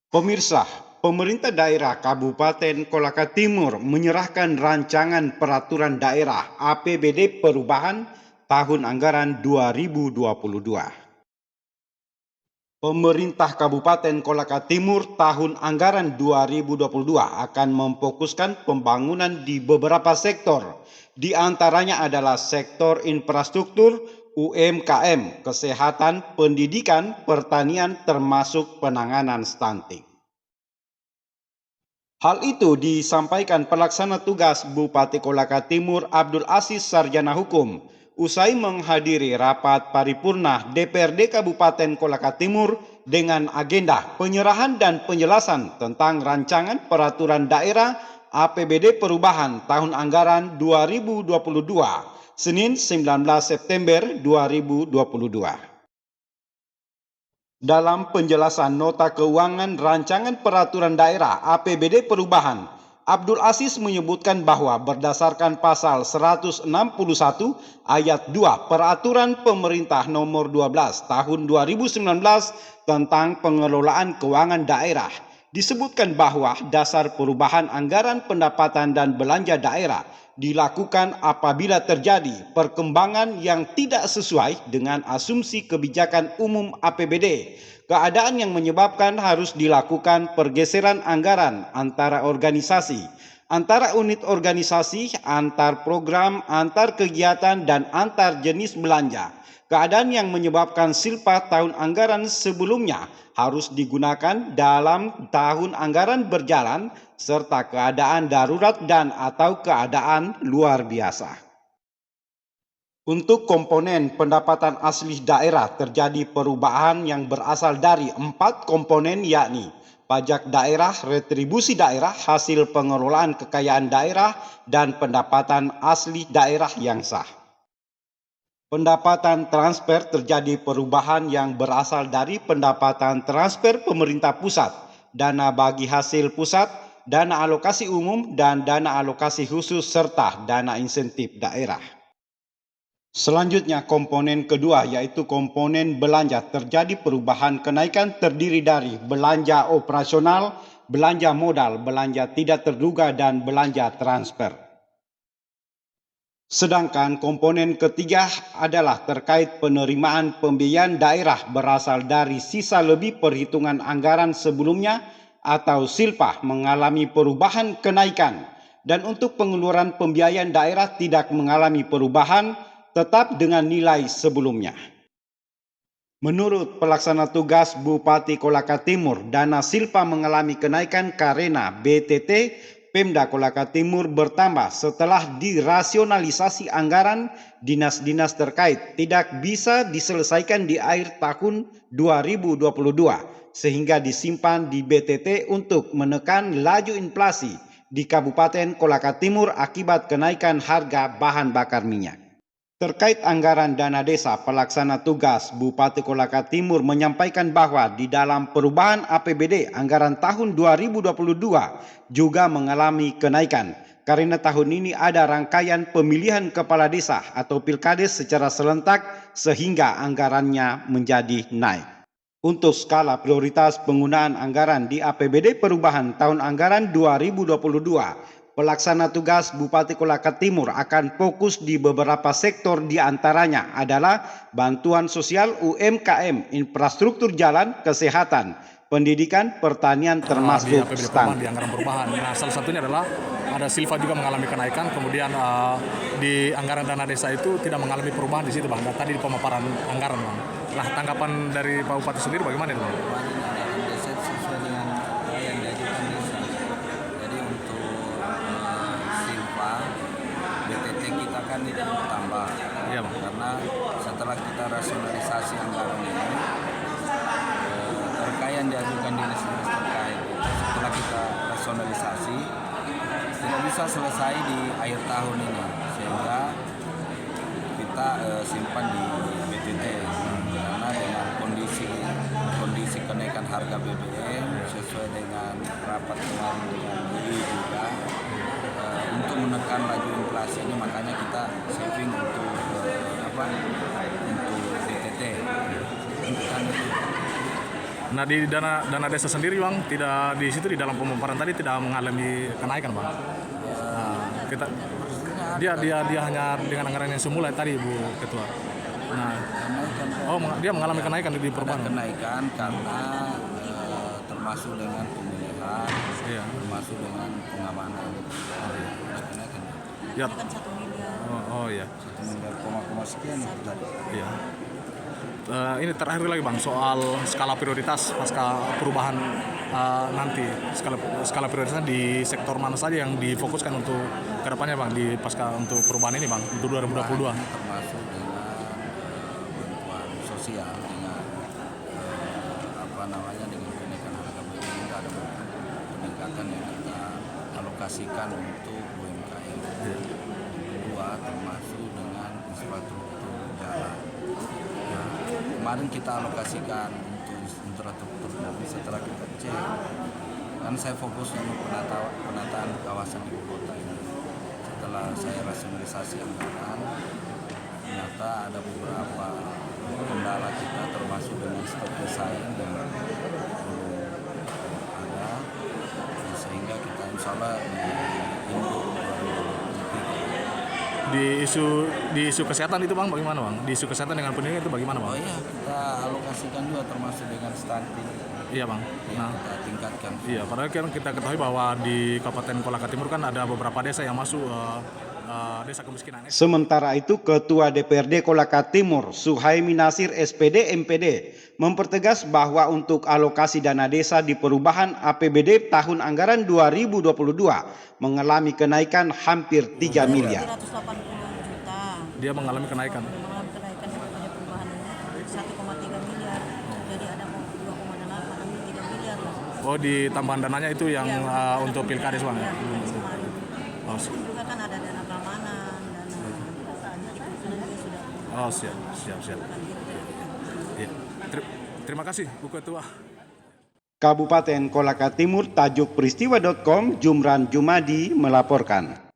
Pemirsa, pemerintah daerah Kabupaten Kolaka Timur menyerahkan rancangan peraturan daerah APBD perubahan tahun anggaran 2022. Pemerintah Kabupaten Kolaka Timur tahun anggaran 2022 akan memfokuskan pembangunan di beberapa sektor. Di antaranya adalah sektor infrastruktur, UMKM, kesehatan, pendidikan, pertanian, termasuk penanganan stunting. Hal itu disampaikan pelaksana tugas Bupati Kolaka Timur Abdul Aziz Sarjana Hukum usai menghadiri rapat paripurna DPRD Kabupaten Kolaka Timur dengan agenda penyerahan dan penjelasan tentang rancangan peraturan daerah APBD perubahan tahun anggaran 2022, Senin 19 September 2022. Dalam penjelasan nota keuangan rancangan peraturan daerah APBD perubahan, Abdul Aziz menyebutkan bahwa berdasarkan pasal 161 ayat 2 Peraturan Pemerintah Nomor 12 Tahun 2019 tentang pengelolaan keuangan daerah, disebutkan bahwa dasar perubahan anggaran pendapatan dan belanja daerah dilakukan apabila terjadi perkembangan yang tidak sesuai dengan asumsi kebijakan umum APBD, keadaan yang menyebabkan harus dilakukan pergeseran anggaran antara organisasi, antara unit organisasi, antar program, antar kegiatan, dan antar jenis belanja. Keadaan yang menyebabkan silpa tahun anggaran sebelumnya harus digunakan dalam tahun anggaran berjalan, serta keadaan darurat dan atau keadaan luar biasa. Untuk komponen pendapatan asli daerah terjadi perubahan yang berasal dari 4 komponen, yakni pajak daerah, retribusi daerah, hasil pengelolaan kekayaan daerah, dan pendapatan asli daerah yang sah. Pendapatan transfer terjadi perubahan yang berasal dari pendapatan transfer pemerintah pusat, dana bagi hasil pusat, dana alokasi umum, dan dana alokasi khusus, serta dana insentif daerah. Selanjutnya komponen kedua, yaitu komponen belanja, terjadi perubahan kenaikan terdiri dari belanja operasional, belanja modal, belanja tidak terduga, dan belanja transfer. Sedangkan komponen ketiga adalah terkait penerimaan pembiayaan daerah berasal dari sisa lebih perhitungan anggaran sebelumnya atau silpa mengalami perubahan kenaikan, dan untuk pengeluaran pembiayaan daerah tidak mengalami perubahan, tetap dengan nilai sebelumnya. Menurut pelaksana tugas Bupati Kolaka Timur, dana silpa mengalami kenaikan karena BTT Pemda Kolaka Timur bertambah setelah dirasionalisasi anggaran dinas-dinas terkait tidak bisa diselesaikan di akhir tahun 2022 sehingga disimpan di BTT untuk menekan laju inflasi di Kabupaten Kolaka Timur akibat kenaikan harga bahan bakar minyak. Terkait anggaran dana desa, pelaksana tugas Bupati Kolaka Timur menyampaikan bahwa di dalam perubahan APBD anggaran tahun 2022 juga mengalami kenaikan karena tahun ini ada rangkaian pemilihan kepala desa atau pilkades secara serentak sehingga anggarannya menjadi naik. Untuk skala prioritas penggunaan anggaran di APBD perubahan tahun anggaran 2022, pelaksana tugas Bupati Kolaka Timur akan fokus di beberapa sektor, di antaranya adalah bantuan sosial, UMKM, infrastruktur jalan, kesehatan, pendidikan, pertanian, termasuk di APBD perubahan, stunting. di anggaran perubahan. Nah, salah satunya adalah ada silva juga mengalami kenaikan, kemudian di anggaran dana desa itu tidak mengalami perubahan di situ, Bang. Dan tadi di pemaparan anggaran, Bang. Nah, tanggapan dari Pak Bupati sendiri bagaimana, Bang? Desa sesuai dengan yang diajukan desa. Jadi untuk silpa BTT kita kan itu bertambah. Iya, Bang. Karena setelah kita rasionalisasi anggaran ini, terkait diajukan dinas-dinas terkait, setelah kita rasionalisasi tidak bisa selesai di akhir tahun ini, sehingga kita simpan di BTT. Karena dengan kondisi kenaikan harga BBM sesuai dengan rapat kemarin dengan BI juga, untuk menekan laju inflasi ini, makanya kita saving untuk untuk BTT. Nah di dana desa sendiri bang, tidak di situ di dalam pemaparan tadi tidak mengalami kenaikan bang. Nah, kita dia hanya dengan anggaran yang semula tadi Bu Ketua. Nah, dia mengalami kenaikan di perubahan. Kenaikan karena termasuk dengan pemilihan, Iya. termasuk dengan pengamanan. Kenaikan. Ya. Kan 1 miliar. Oh iya. 1 miliar koma sekian itu tadi. Iya. Ini terakhir lagi bang soal skala prioritas pasca perubahan nanti skala prioritasnya di sektor mana saja yang difokuskan untuk kedepannya bang di pasca untuk perubahan ini bang untuk 2022. Termasuk dengan bantuan sosial dengan dengan kenaikan harga BBM ada peningkatan yang kita alokasikan untuk UMKM. Kedua termasuk dengan infrastruktur jalan. Nah, kemarin kita alokasikan untuk infrastruktur jalan setelah kita cek kan saya fokus untuk penataan kawasan ibu kota ini. Setelah saya rasionalisasi anggaran, ternyata ada beberapa kendala kita termasuk dengan stok desain yang belum ada, sehingga kita insya Allah Di isu kesehatan itu bang bagaimana bang? Di isu kesehatan dengan pendidikan itu bagaimana bang? Oh iya, kita alokasikan juga termasuk dengan stunting. Iya bang. Nah, Kita tingkatkan. iya padahal kan kita ketahui bahwa di Kabupaten Kolaka Timur kan ada beberapa desa yang masuk desa kemiskinan. Sementara itu, Ketua DPRD Kolaka Timur, Suhaimi Nasir SPD MPD, mempertegas bahwa untuk alokasi dana desa di perubahan APBD tahun anggaran 2022 mengalami kenaikan hampir 3 miliar. 380 juta. Dia mengalami kenaikan. Mengalami kenaikan daripada perubahan ini 1,3 miliar. Jadi ada 2,8 hampir 3 miliar. Oh di tambahan dananya itu yang untuk pilkades bang? Ya, Ya? Oh, juga kan ada dana keamanan, dana itu juga sudah. oh siap. Ya. Terima kasih Bu Ketua. Kabupaten Kolaka Timur, tajuk peristiwa.com, Jumran Jumadi melaporkan.